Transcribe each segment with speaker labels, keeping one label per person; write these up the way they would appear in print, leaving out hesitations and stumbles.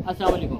Speaker 1: अस्सलाम वालेकुम।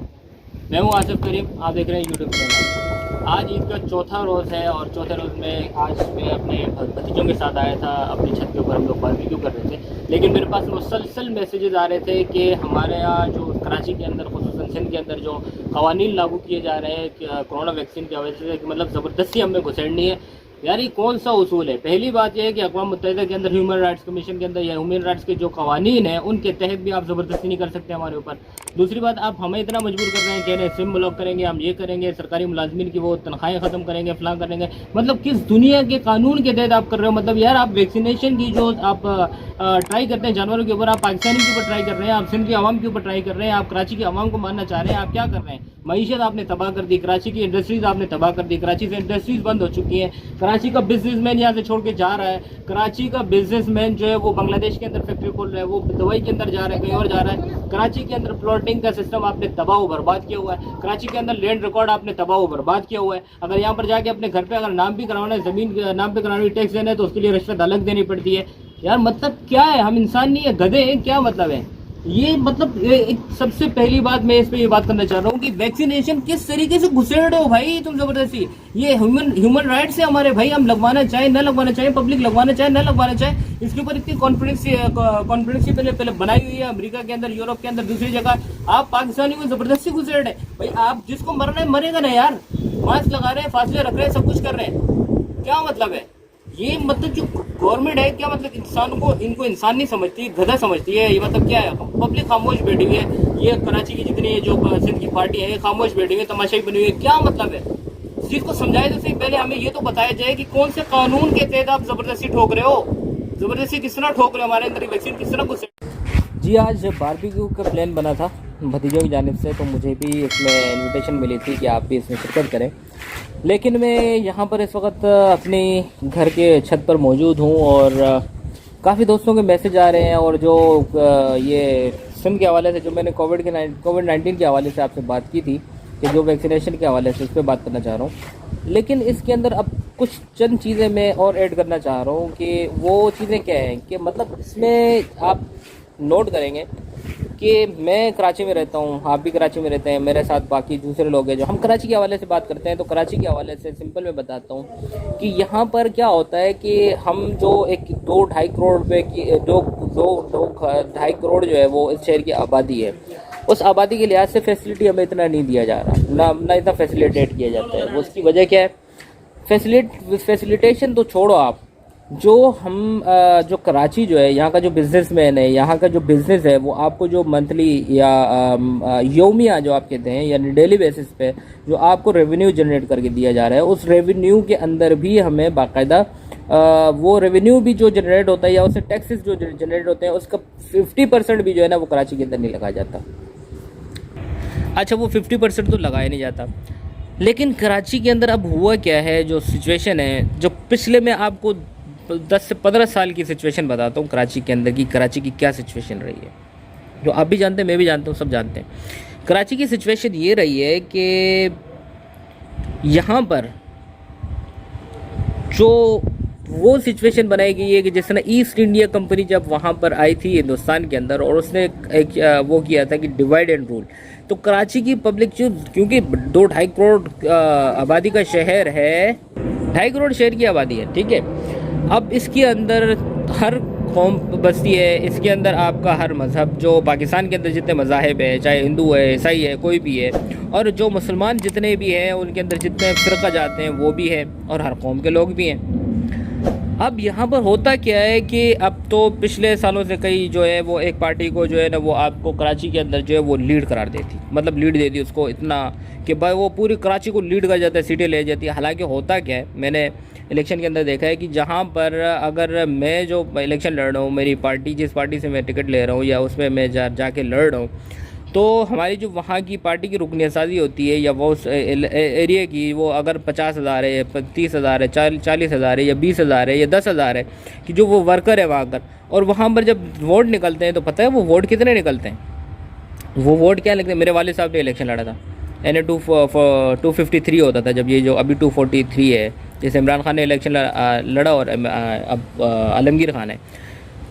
Speaker 1: मैं हूँ आसिफ करीम, आप देख रहे हैं यूट्यूब चैनल। आज ईद का चौथा रोज़ है और चौथे रोज़ में आज मैं अपने भतीजों के साथ आया था। अपनी छत के ऊपर हम लोग बारबेक्यू कर रहे थे, लेकिन मेरे पास मुसलसल मैसेजेस आ रहे थे कि हमारे यहाँ जो कराची के अंदर, खुसूसन सिंध के अंदर जो कवानीन लागू किए जा रहे हैं कोरोना वैक्सीन की वजह से, कि मतलब ज़बरदस्ती हमें घुसेड़नी है। यार ये कौन सा उसूल है? पहली बात यह है कि अक़वाम मुत्तहिदा के अंदर ह्यूमन राइट्स कमीशन के अंदर या ह्यूमन राइट्स के जो कवानीन हैं उनके तहत भी आप ज़बरदस्ती नहीं कर सकते हमारे ऊपर। दूसरी बात, आप हमें इतना मजबूर कर रहे हैं, कह रहे हैं सिम ब्लॉक करेंगे, हम ये करेंगे, सरकारी मुलाजमीन की वो तनख्वाहें ख़त्म करेंगे, फलां करेंगे। मतलब किस दुनिया के कानून के तहत आप कर रहे हो? मतलब यार आप वैक्सीनेशन की जो आप ट्राई करते हैं जानवरों के ऊपर, आप पाकिस्तानी के ऊपर ट्राई कर रहे हैं, आप सिंध के अवाम के ऊपर ट्राई कर रहे हैं, आप कराची के अवाम को मारना चाह रहे हैं। आप क्या कर रहे हैं? मईशत आपने तबाह कर दी, कराची की इंडस्ट्रीज़ आपने तबाह कर दी, कराची से इंडस्ट्रीज़ बंद हो चुकी हैं, कराची का बिजनेसमैन यहाँ से छोड़ के जा रहा है, कराची का बिजनेसमैन जो है वो बांग्लादेश के अंदर फैक्ट्री खोल रहा है, वो दुबई के अंदर जा रहा है, कहीं और जा रहा है। कराची के अंदर प्लॉटिंग का सिस्टम आपने तबाह व बर्बाद किया हुआ है, कराची के अंदर लैंड रिकॉर्ड आपने तबाह व बर्बाद किया हुआ है। अगर यहाँ पर जाके अपने घर पे अगर नाम भी करवाना है, ज़मीन नाम पे कराना है, टैक्स देना है, तो उसके लिए रिश्वत अलग देनी पड़ती है। यार मतलब क्या है? हम इंसान नहीं है, गधे हैं? क्या मतलब है ये? मतलब सबसे पहली बात मैं इस पे ये बात करना चाह रहा हूँ कि वैक्सीनेशन किस तरीके से घुसेड़ रहे हो भाई तुम जबरदस्ती। ये ह्यूमन राइट्स है हमारे भाई, हम लगवाना चाहे न लगवाना चाहे, पब्लिक लगवाना चाहे न लगवाना चाहे, इसके ऊपर इतनी कॉन्फ्रेंस पहले बनाई हुई है अमेरिका के अंदर, यूरोप के अंदर, दूसरी जगह। आप पाकिस्तानी को जबरदस्ती घुसेड़ रहे भाई। आप जिसको मरना है मरेगा ना यार, मास्क लगा रहे हैं, फासले रख रहे हैं, सब कुछ कर रहे हैं, क्या मतलब है ये? मतलब जो गवर्नमेंट है, क्या मतलब इंसान को, इनको इंसान नहीं समझती, गधा समझती है? ये मतलब क्या है? पब्लिक खामोश बैठी हुई है, ये कराची की जितनी जो सिंध की पार्टी है ये खामोश बैठी हुई है, तमाशाई बनी हुई है, क्या मतलब है? जिसको समझाए तो सही, पहले हमें ये तो बताया जाए कि कौन से कानून के तहत आप जबरदस्ती ठोक रहे हो, जबरदस्ती किस तरह ठोक रहे हो, हमारे अंदर वैक्सीन किस तरह घुसे। जी, आज बारबेक्यू का प्लान बना था भतीजों की जानिब से, तो मुझे भी इसमें इनविटेशन मिली थी कि आप भी इसमें शिरकत करें, लेकिन मैं यहाँ पर इस वक्त अपने घर के छत पर मौजूद हूँ और काफ़ी दोस्तों के मैसेज आ रहे हैं, और जो ये सिम के हवाले से, जो मैंने कोविड-19 के हवाले से आपसे बात की थी, कि जो वैक्सीनेशन के हवाले से, उस पर बात करना चाह रहा हूँ। लेकिन इसके अंदर अब कुछ चंद चीज़ें मैं और ऐड करना चाह रहा हूँ कि वो चीज़ें क्या हैं कि मतलब इसमें आप नोट करेंगे कि मैं कराची में रहता हूँ, आप भी कराची में रहते हैं, मेरे साथ बाकी दूसरे लोग हैं जो हम कराची के हवाले से बात करते हैं। तो कराची के हवाले से सिंपल मैं बताता हूँ कि यहाँ पर क्या होता है कि हम जो एक 2-2.5 करोड़ रुपए की दो 2.5 करोड़ जो है वो इस शहर की आबादी है, उस आबादी के लिहाज से फैसिलिटी हमें इतना नहीं दिया जा रहा, ना इतना फैसिलिटेट किया जाता है। वो उसकी वजह क्या है? फैसिलिटेशन तो छोड़ो आप, जो हम जो कराची जो है, यहाँ का जो बिजनेसमैन है, यहाँ का जो बिज़नेस है, वो आपको जो मंथली या योमिया जो आप कहते हैं, यानी डेली बेसिस पे जो आपको रेवेन्यू जनरेट करके दिया जा रहा है, उस रेवेन्यू के अंदर भी हमें बाकायदा वो रेवेन्यू भी जो जनरेट होता है या उससे टैक्सेस जो जनरेट होते हैं, उसका 50% भी जो है ना वो कराची के अंदर नहीं लगाया जाता। अच्छा, वो 50% तो लगाया नहीं जाता, लेकिन कराची के अंदर अब हुआ क्या है, जो सिचुएशन है, जो पिछले में आपको 10 से 15 साल की सिचुएशन बताता हूँ कराची के अंदर की, कराची की क्या सिचुएशन रही है, जो आप भी जानते हैं, मैं भी जानता हूँ, सब जानते हैं। कराची की सिचुएशन ये रही है कि यहाँ पर जो वो सिचुएशन बनाई गई है कि जिस तरह ईस्ट इंडिया कंपनी जब वहाँ पर आई थी हिंदुस्तान के अंदर, और उसने एक वो किया था कि डिवाइड एंड रूल, तो कराची की पब्लिक जो, क्योंकि 2-2.5 करोड़ आबादी का शहर है, 2.5 करोड़ शहर की आबादी है, ठीक है। अब इसके अंदर हर कौम बसती है, इसके अंदर आपका हर मज़हब, जो पाकिस्तान के अंदर जितने मज़ाहिब है, चाहे हिंदू है, ईसाई है, कोई भी है, और जो मुसलमान जितने भी हैं उनके अंदर जितने फ़िरक़ा जाते हैं वो भी है, और हर कौम के लोग भी हैं। अब यहाँ पर होता क्या है कि अब तो पिछले सालों से कई जो है वो एक पार्टी को जो है ना वो आपको कराची के अंदर जो है वो लीड करार देती, मतलब लीड दे दी उसको इतना कि भाई वो पूरी कराची को लीड कर जाता है, सीटें ले जाती है। हालांकि होता क्या है, मैंने इलेक्शन के अंदर देखा है कि जहाँ पर अगर मैं जो इलेक्शन लड़ रहा हूँ, मेरी पार्टी जिस पार्टी से मैं टिकट ले रहा हूँ या उसमें मैं जाके लड़ रहा हूँ, तो हमारी जो वहाँ की पार्टी की रुकनियासाजी होती है या वो उस एरिया की, वो अगर 50,000 है, 30,000 है, 40,000 है, या 20,000 है, या 10,000 है, कि जो वो वर्कर है वहाँ पर, और वहाँ पर जब वोट निकलते हैं तो पता है वो वोट कितने निकलते हैं? वो वोट क्या लगते हैं? मेरे वाले साहब ने इलेक्शन लड़ा था, यानी 253 होता था, जब ये जो अभी 243 है, जैसे इमरान खान ने इलेक्शन लड़ा और अब आलमगीर खान है,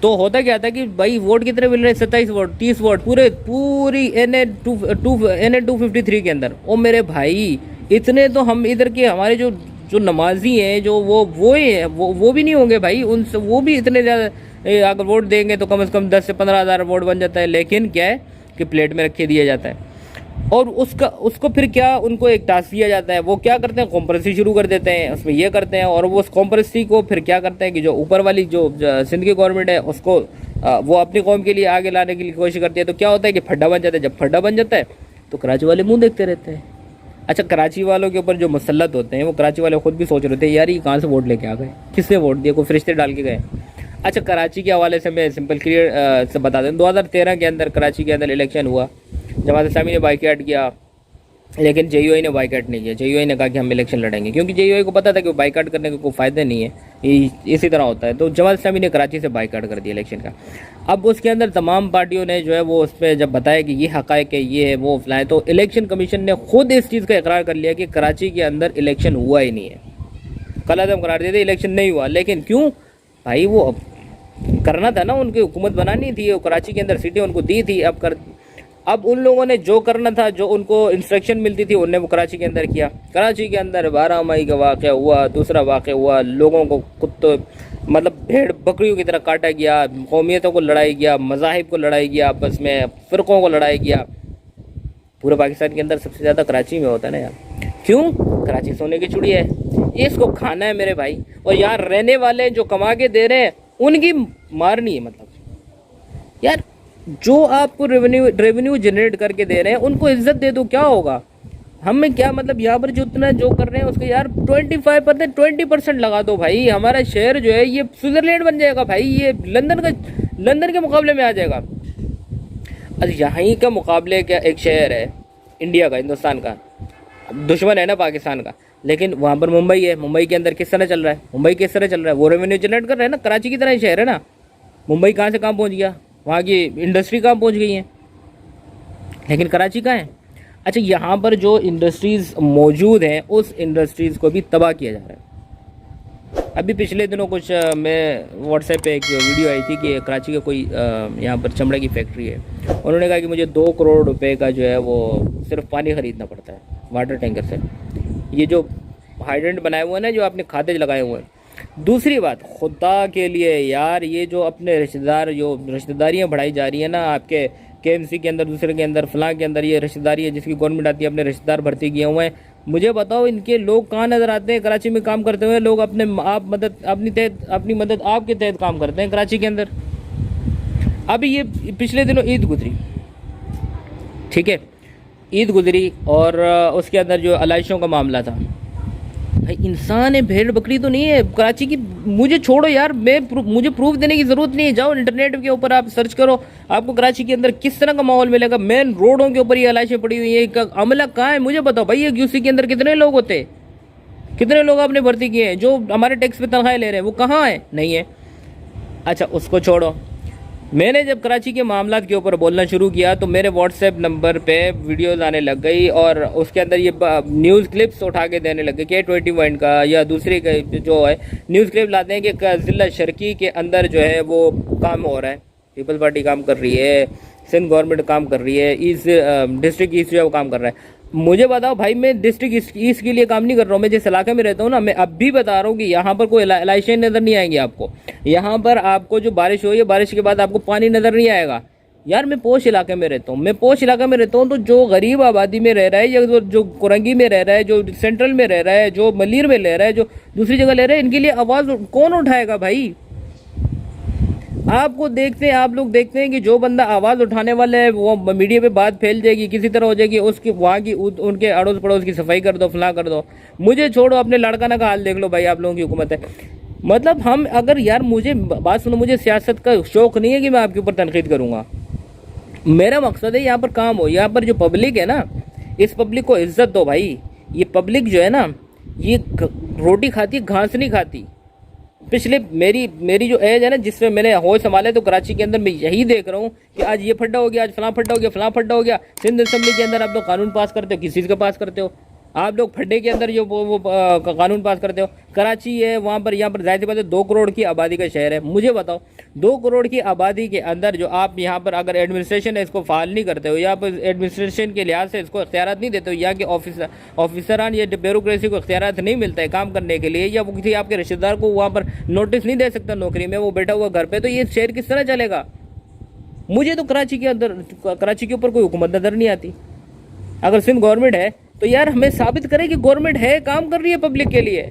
Speaker 1: तो होता क्या था कि भाई वोट कितने मिल रहे हैं, 27 वोट, 30 वोट पूरी NA 253 के अंदर। ओ मेरे भाई, इतने तो हम इधर के हमारे जो जो नमाजी हैं, जो वो ही हैं, वो भी नहीं होंगे भाई, उनसे वो भी इतने ज़्यादा अगर वोट देंगे तो कम से कम 10 से 15 हज़ार वोट बन जाता है। लेकिन क्या है कि प्लेट में रखे दिया जाता है, और उसको फिर क्या, उनको एक टास्क दिया जाता है, वो क्या करते हैं, कॉम्प्रेसी शुरू कर देते हैं, उसमें ये करते हैं, और वो उस कॉम्प्रेसी को फिर क्या करते हैं कि जो ऊपर वाली जो सिंध की गवर्नमेंट है उसको वो अपनी कौम के लिए आगे लाने की कोशिश करती है। तो क्या होता है कि फड्डा बन जाता है। जब फड्डा बन जाता है तो कराची वाले मुंह देखते रहते हैं। अच्छा, कराची वालों के ऊपर जो मुसल्लत होते हैं, वो कराची वाले खुद भी सोच रहे थे यार ये कहाँ से वोट लेके आ गए, किसने वोट दिया, कोई फरिश्ते डाल के गए। अच्छा, कराची के हवाले से मैं सिंपल क्लियर से बता दें, 2013 के अंदर कराची के अंदर इलेक्शन हुआ, जमात इस्लामी ने बाइकआउट किया, लेकिन JUI ने बाइकआउट नहीं किया। JUI ने कहा कि हम इलेक्शन लड़ेंगे, क्योंकि JUI को पता था कि बाइकआउट करने का कोई फ़ायदा नहीं है, इसी तरह होता है। तो जमात इस्लामी ने कराची से बाइकआउट कर दिया इलेक्शन का। अब उसके अंदर तमाम पार्टियों ने जो है वो उस पर जब बताया कि ये हक़ाइक़ है, ये है, वो फलाए, तो इलेक्शन कमीशन ने खुद इस चीज़ का इकरार कर लिया कि कराची के अंदर इलेक्शन हुआ ही नहीं है। कल आदम करार दे दे इलेक्शन नहीं हुआ। लेकिन क्यों भाई, वो करना था ना, उनकी हुकूमत बनानी थी, वो कराची के अंदर सीटें उनको दी थी। अब उन लोगों ने जो करना था, जो उनको इंस्ट्रक्शन मिलती थी, उनने वो कराची के अंदर किया। कराची के अंदर 12 मई का वाक़या हुआ, दूसरा वाक़या हुआ, लोगों को कुत्तों मतलब भेड़ बकरियों की तरह काटा गया, कौमियतों को लड़ाई गया, मज़ाहिब को लड़ाई गया, आपस में फ़िरक़ों को लड़ाई गया। पूरे पाकिस्तान के अंदर सबसे ज़्यादा कराची में होता है ना यार। क्यों? कराची सोने की चिड़िया है, इसको खाना है मेरे भाई। और यहाँ रहने वाले जो कमा के दे रहे हैं उनकी मारनी है। मतलब यार, जो आपको रेवेन्यू जनरेट करके दे रहे हैं उनको इज्जत दे दो, क्या होगा? हमें क्या मतलब, यहाँ पर जितना जो कर रहे हैं उसके यार 25% 20% लगा दो भाई। हमारा शहर जो है ये स्विट्ज़रलैंड बन जाएगा भाई, ये लंदन के मुकाबले में आ जाएगा। अच्छा, यहाँ का मुकाबले क्या एक शहर है इंडिया का, हिंदुस्तान का, दुश्मन है ना पाकिस्तान का, लेकिन वहाँ पर मुंबई है। मुंबई के अंदर किस तरह चल रहा है, मुंबई किस तरह चल रहा है, वो रेवेन्यू जनरेट कर रहे हैं ना, कराची की तरह ही शहर है ना। मुंबई कहाँ से कहाँ पहुँच गया, वहाँ की इंडस्ट्री कहाँ पहुँच गई है, लेकिन कराची कहाँ है। अच्छा, यहाँ पर जो इंडस्ट्रीज़ मौजूद हैं उस इंडस्ट्रीज़ को भी तबाह किया जा रहा है। अभी पिछले दिनों कुछ मैं व्हाट्सएप पे एक वीडियो आई थी कि कराची का कोई यहाँ पर चमड़े की फैक्ट्री है। उन्होंने कहा कि मुझे 2 करोड़ रुपए का जो है वो सिर्फ पानी ख़रीदना पड़ता है वाटर टैंकर से। ये जो हाइड्रेंट बनाए हुए हैं ना, जो आपने खाते लगाए हुए हैं। दूसरी बात, खुदा के लिए यार, ये जो अपने रिश्तेदार, जो रिश्तेदारियाँ बढ़ाई जा रही है ना आपके KMC के अंदर, दूसरे के अंदर, फलां के अंदर, ये रिश्तेदारी है जिसकी गवर्नमेंट आती है, अपने रिश्तेदार भर्ती किए हुए हैं। मुझे बताओ इनके लोग कहाँ नज़र आते हैं? कराची में काम करते हुए लोग अपनी मदद आपके तहत काम करते हैं कराची के अंदर। अभी ये पिछले दिनों ईद गुजरी, ठीक है, ईद गुजरी, और उसके अंदर जो अलाइशों का मामला था, भाई इंसान है, भेड़ बकरी तो नहीं है कराची की। मुझे छोड़ो यार, मुझे प्रूफ देने की ज़रूरत नहीं है। जाओ इंटरनेट के ऊपर आप सर्च करो, आपको कराची के अंदर किस तरह का माहौल मिलेगा। मेन रोडों के ऊपर ये लाशें पड़ी हुई है। अमला कहाँ है मुझे बताओ भाई। ये QC के अंदर कितने लोग होते, कितने लोग आपने भर्ती किए हैं जो हमारे टैक्स पे तनख्वाहें ले रहे हैं, वो कहाँ है? नहीं है। अच्छा, उसको छोड़ो। मैंने जब कराची के मामलात के ऊपर बोलना शुरू किया तो मेरे व्हाट्सएप नंबर पे वीडियोस आने लग गई, और उसके अंदर ये न्यूज़ क्लिप्स उठा के देने लगे कि K21 का या दूसरे का जो है न्यूज़ क्लिप लाते हैं कि ज़िला शर्की के अंदर जो है वो काम हो रहा है, पीपल्स पार्टी काम कर रही है, सिंध गवर्नमेंट काम कर रही है, डिस्ट्रिक्ट ईस्ट जो है वो काम कर रहा है। मुझे बताओ भाई, मैं डिस्ट्रिक्ट ईस्ट के लिए काम नहीं कर रहा हूँ। मैं जिस इलाके में रहता हूँ ना, मैं अब भी बता रहा हूँ कि यहाँ पर कोई लाइशें नज़र नहीं आएंगी आपको। यहाँ पर आपको जो बारिश हुई है, बारिश के बाद आपको पानी नज़र नहीं आएगा। यार मैं पोश इलाके में रहता हूँ, तो जो गरीब आबादी में रह रहा है, या जो कुरंगी में रह रहा है, जो सेंट्रल में रह रहा है, जो मलीर में रह रहा है, जो दूसरी जगह रह रहा है, इनके लिए आवाज़ कौन उठाएगा भाई? आप लोग देखते हैं कि जो बंदा आवाज़ उठाने वाला है वो मीडिया पे बात फैल जाएगी, किसी तरह हो जाएगी, उसकी वहाँ की उनके अड़ोस पड़ोस की सफाई कर दो, फला कर दो। मुझे छोड़ो, अपने लड़काना का हाल देख लो भाई, आप लोगों की हुकूमत है। मतलब हम अगर यार, मुझे बात सुनो, मुझे सियासत का शौक़ नहीं है कि मैं आपके ऊपर तनकीद करूँगा। मेरा मकसद है यहाँ पर काम हो। यहाँ पर जो पब्लिक है ना, इस पब्लिक को इज्जत दो भाई। ये पब्लिक जो है ना, ये रोटी खाती, घास नहीं खाती। पिछले मेरी जो एज है ना, जिसमें मैंने होश संभाले, तो कराची के अंदर मैं यही देख रहा हूँ कि आज ये फड्डा हो गया, आज फलां फड्डा हो गया, फलां फड्डा हो गया। सिंध असेंबली के अंदर आप लोग कानून पास करते हो, किस चीज़ का पास करते हो? आप लोग फड्डे के अंदर जो वो कानून पास करते हो। कराची है वहाँ पर, यहाँ पर जाहिर सी बात है 2 करोड़ की आबादी का शहर है। मुझे बताओ 2 करोड़ की आबादी के अंदर जो आप यहाँ पर अगर एडमिनिस्ट्रेशन है इसको फाल नहीं करते हो, या पर एडमिनिस्ट्रेशन के लिहाज से इसको इख्तियारात नहीं देते हो, या कि ऑफिसरान या ब्यूरोक्रेसी को इख्तियारात नहीं मिलता है काम करने के लिए, या वो किसी आपके रिश्तेदार को वहाँ पर नोटिस नहीं दे सकता नौकरी में, वो बैठा हुआ घर पर, तो ये शहर किस तरह चलेगा? मुझे तो कराची के अंदर, कराची के ऊपर कोई हुकूमत नज़र नहीं आती। अगर सिंध गवर्नमेंट है तो यार हमें साबित करे कि गवर्नमेंट है, काम कर रही है पब्लिक के लिए।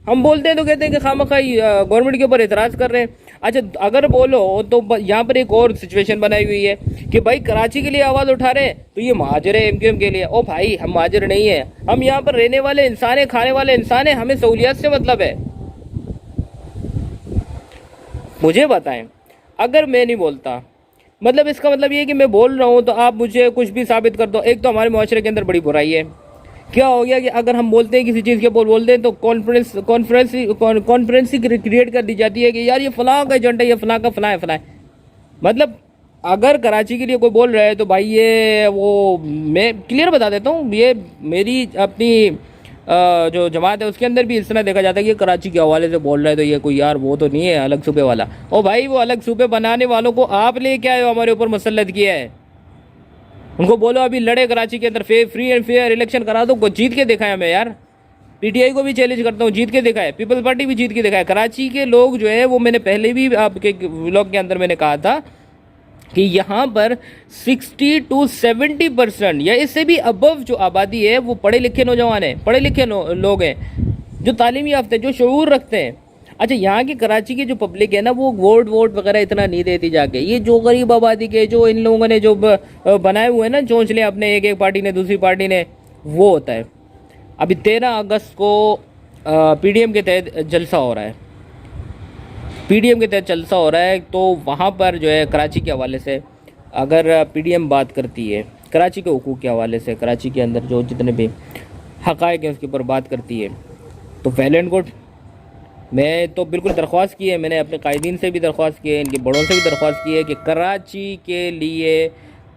Speaker 1: हम बोलते हैं तो कहते हैं कि खामखा गवर्नमेंट के ऊपर एतराज़ कर रहे हैं। अच्छा, अगर बोलो तो यहाँ पर एक और सिचुएशन बनाई हुई है कि भाई कराची के लिए आवाज़ उठा रहे हैं तो ये महाजर है MQM के लिए। ओ भाई, हम महाजर नहीं है, हम यहाँ पर रहने वाले इंसान है, खाने वाले इंसान है, हमें सहूलियत से मतलब है। मुझे बताएं, अगर मैं नहीं बोलता, मतलब इसका मतलब ये है कि मैं बोल रहा हूँ तो आप मुझे कुछ भी साबित कर दो। एक तो हमारे मुआशरे के अंदर बड़ी बुराई है। क्या हो गया कि अगर हम बोलते हैं किसी चीज़ के बोलते हैं तो कॉन्फ्रेंस क्रिएट कर दी जाती है कि यार ये फलां का एजेंडा, ये फलां का फलां है, फलां है। मतलब अगर कराची के लिए कोई बोल रहा है तो भाई ये वो, मैं क्लियर बता देता हूँ, ये मेरी अपनी जो जमात है उसके अंदर भी इस तरह देखा जाता है कि कराची के हवाले से बोल रहा है तो ये कोई यार वो तो नहीं है अलग सूबे वाला। ओ भाई, वो अलग सूबे बनाने वालों को आप ले क्या है हमारे ऊपर मुसल्लत किया है। उनको बोलो अभी लड़े कराची के अंदर, फ्री एंड फेयर इलेक्शन करा दो, जीत के दिखाया हमें यार। PTI को भी चैलेंज करता हूँ, जीत के दिखाए, पीपल्स पार्टी भी जीत के दिखाए। कराची के लोग जो है वो, मैंने पहले भी आपके व्लॉग के अंदर मैंने कहा था कि यहाँ पर 60 to 70% या इससे भी अबव जो आबादी है वो पढ़े लिखे नौजवान हैं, पढ़े लिखे लोग हैं, जो तालीमी याफ्ता है, जो शऊर रखते हैं। अच्छा, यहाँ की कराची की जो पब्लिक है ना वो वोट वगैरह इतना नहीं देती जाके। ये जो गरीब आबादी के जो इन लोगों ने जो बनाए हुए हैं ना चोंचले अपने, एक पार्टी ने दूसरी पार्टी ने, वो होता है। अभी 13 अगस्त को PDM के तहत जलसा हो रहा है, PDM के तहत जलसा हो रहा है। तो वहाँ पर जो है कराची के हवाले से अगर PDM बात करती है, कराची के हुकूक के हवाले से, कराची के अंदर जो जितने भी हक़ाइक़ हैं उसके ऊपर बात करती है, तो वेल एंड गुड। मैं तो बिल्कुल दरख्वास्त की है, मैंने अपने कायदीन से भी दरख्वास्त की है, इनके बड़ों से भी दरख्वास्त की है कि कराची के लिए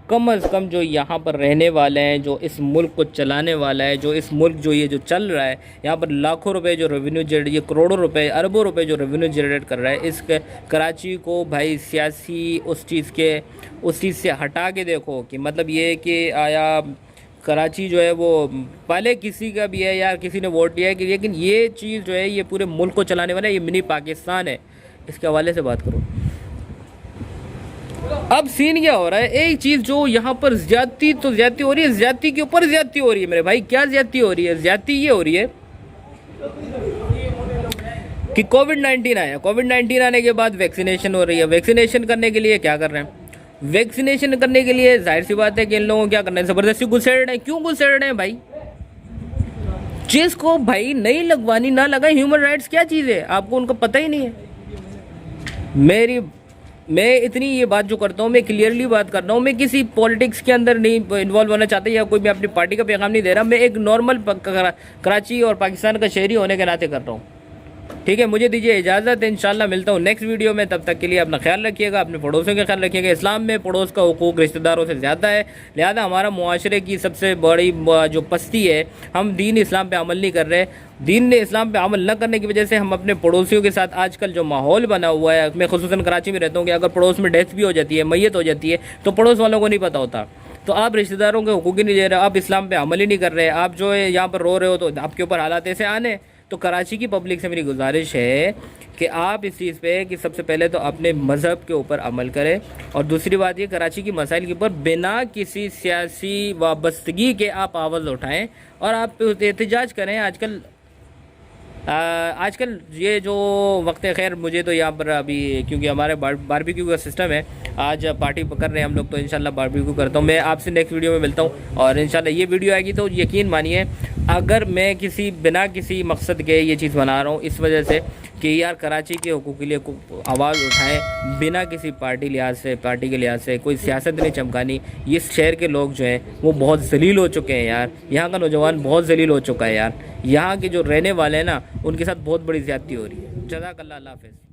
Speaker 1: कम अज़ कम जो यहाँ पर रहने वाले हैं, जो इस मुल्क को चलाने वाला है, जो इस मुल्क जो ये जो चल रहा है, यहाँ पर लाखों रुपए जो रेवेन्यू जनरेट, ये करोड़ों रुपए, अरबों रुपए जो रेवेन्यू जनरेट कर रहा है, इस कराची को भाई सियासी उस चीज़ से हटा के देखो कि मतलब ये कि आया कराची जो है वो पहले किसी का भी है यार, किसी ने वोट दिया है कि, लेकिन ये चीज़ जो है ये पूरे मुल्क को चलाने वाला है, ये मिनी पाकिस्तान है। इसके हवाले से बात करो। अब सीन क्या हो रहा है, एक चीज़ जो यहाँ पर ज्यादती तो ज्यादती हो रही है, ज्यादती के ऊपर ज्यादती हो रही है मेरे भाई। क्या ज्यादती हो रही है? ज्यादती ये हो रही है कि कोविड-19 आया, कोविड-19 आने के बाद वैक्सीनेशन हो रही है। वैक्सीनेशन करने के लिए क्या कर रहे हैं? वैक्सीनेशन करने के लिए जाहिर सी बात है कि इन लोगों को क्या करना है, ज़बरदस्ती घुसेड़ रहे हैं। क्यों घुसेड़ रहे हैं भाई? जिसको भाई नहीं लगवानी ना लगाए। ह्यूमन राइट्स क्या चीज़ है आपको उनका पता ही नहीं है। मैं इतनी ये बात जो करता हूँ, मैं क्लियरली बात कर रहा हूँ, मैं किसी पॉलिटिक्स के अंदर नहीं इन्वॉल्व होना चाहता या कोई मैं अपनी पार्टी का पैगाम नहीं दे रहा। मैं एक नॉर्मल कराची और पाकिस्तान का शहरी होने के नाते कर रहा हूँ, ठीक है। मुझे दीजिए इजाज़त, इंशाल्लाह मिलता हूँ नेक्स्ट वीडियो में। तब तक के लिए अपना ख्याल रखिएगा, अपने पड़ोसियों का ख्याल रखिएगा। इस्लाम में पड़ोस का हुकूक रिश्तेदारों से ज़्यादा है, लिहाजा हमारा मुआशरे की सबसे बड़ी जो पस्ती है, हम दीन इस्लाम पे अमल नहीं कर रहे। दीन ने इस्लाम पे अमल न करने की वजह से हम अपने पड़ोसियों के साथ आजकल जो माहौल बना हुआ है, मैं खुसूसन कराची में रहता हूँ कि अगर पड़ोस में डेथ भी हो जाती है, मैयत हो जाती है, तो पड़ोस वालों को नहीं पता होता। तो आप रिश्तेदारों के हुकूक ही नहीं दे रहे, आप इस्लाम पे अमल ही नहीं कर रहे, आप जो है यहाँ पर रो रहे हो तो आपके ऊपर हालात ऐसे आने। तो कराची की पब्लिक से मेरी गुजारिश है कि आप इस चीज़ पे कि सबसे पहले तो अपने मज़हब के ऊपर अमल करें, और दूसरी बात ये कराची की मसाइल के ऊपर बिना किसी सियासी वाबस्तगी के आप आवाज़ उठाएं और आप एहतजाज करें। आजकल ये जो वक्त है, खैर मुझे तो यहाँ पर अभी क्योंकि हमारे बारबेक्यू का सिस्टम है, आज पार्टी कर रहे हैं हम लोग, तो इंशाल्लाह बारबेक्यू करता हूँ। मैं आपसे नेक्स्ट वीडियो में मिलता हूँ, और इंशाल्लाह ये वीडियो आएगी तो यकीन मानिए, अगर मैं बिना किसी मकसद के ये चीज़ बना रहा हूँ इस वजह से कि यार कराची के हुकूक के लिए आवाज़ उठाएं, बिना किसी पार्टी के लिहाज से कोई सियासत नहीं चमकानी। ये शहर के लोग जो हैं वो बहुत जलील हो चुके हैं यार, यहाँ का नौजवान बहुत जलील हो चुका है यार। यहाँ के जो रहने वाले हैं ना, उनके साथ बहुत बड़ी ज़्यादती हो रही है। जज़ाकल्लाह, अल्लाह हाफ़िज़।